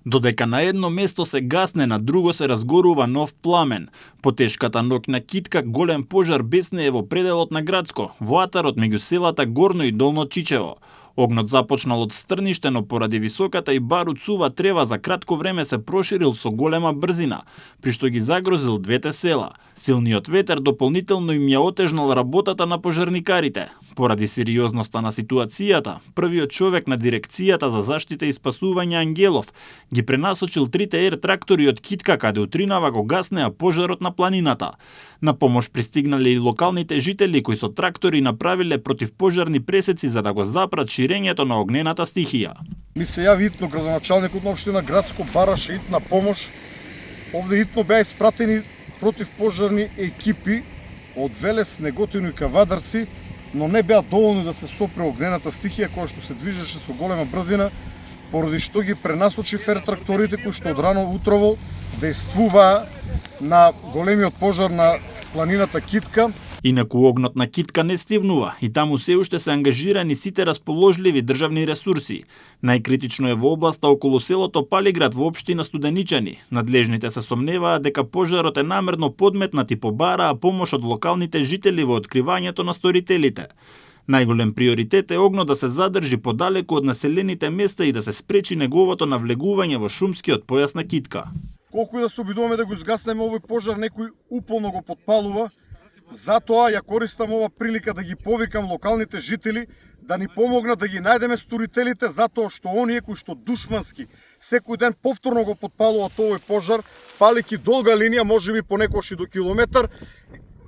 Додека на едно место се гасне, на друго се разгорува нов пламен. По тешката ноќна китка голем пожар беснее во пределот на Градско, во атарот меѓу селата Горно и Долно Чичево. Огнот започнал од стрниште, но поради високата и барут сува трева за кратко време се проширил со голема брзина, при што ги загрозил двете села. Силниот ветер дополнително им ја отежнал работата на пожарникарите. Поради сериозноста на ситуацијата, првиот човек на дирекцијата за заштита и спасување Ангелов ги пренасочил 3 ер трактори од Китка каде утринава го гаснеа пожарот на планината. На помош пристигнале и локалните жители кои со трактори направиле противпожарни пресеци за да го запрат ширењето на огнената стихија. Ми се јави итно градоначалникот на општина Градско, бараше итна помош. Овде итно беа испратени противпожарни екипи од Велес, Неготино и Кавадарци, но не беа доволни да се сопре огнената стихија која што се движеше со голема брзина, поради што ги пренасочи фертракторите кои што од рано утрово дејствуваа на големиот пожар на планината Китка. Инаку огнот на Китка не стивнува и таму се уште се ангажирани сите расположливи државни ресурси. Најкритично е во областа околу селото Палиград во општина Студеничани. Надлежните се сомневаат дека пожарот е намерно подметнат и побараа помош од локалните жители во откривањето на сторителите. Најголем приоритет е огнот да се задржи подалеку од населените места и да се спречи неговото навлегување во шумскиот појас на Китка. Колку и да се обидуваме да го изгаснеме овој пожар, некој уполно го потпалува. Затоа ја користам ова прилика да ги повикам локалните жители да ни помогнат да ги најдеме сторителите, затоа што оние кои што душмански секој ден повторно го потпалуваат овој пожар, палики долга линија, можеби понекогаш и до километар,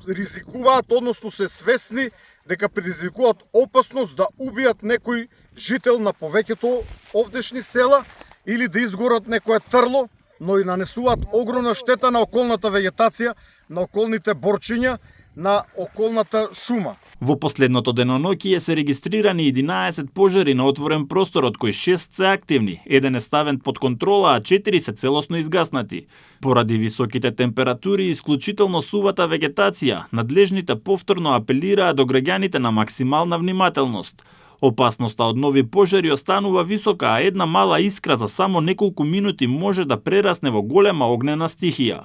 ризикуваат, односно се свесни дека предизвикуваат опасност да убијат некој жител на повеќето овдешни села или да изгорат некое трло, но и нанесуваат огромна штета на околната вегетација, на околните борчиња, на околната шума. Во последното деноноќие се регистрирани 11 пожари на отворен простор, од кои 6 се активни, еден е ставен под контрола, а 4 се целосно изгаснати. Поради високите температури и исклучително сувата вегетација, надлежните повторно апелираа до граѓаните на максимална внимателност. Опасноста од нови пожари останува висока, а една мала искра за само неколку минути може да прерасне во голема огнена стихија.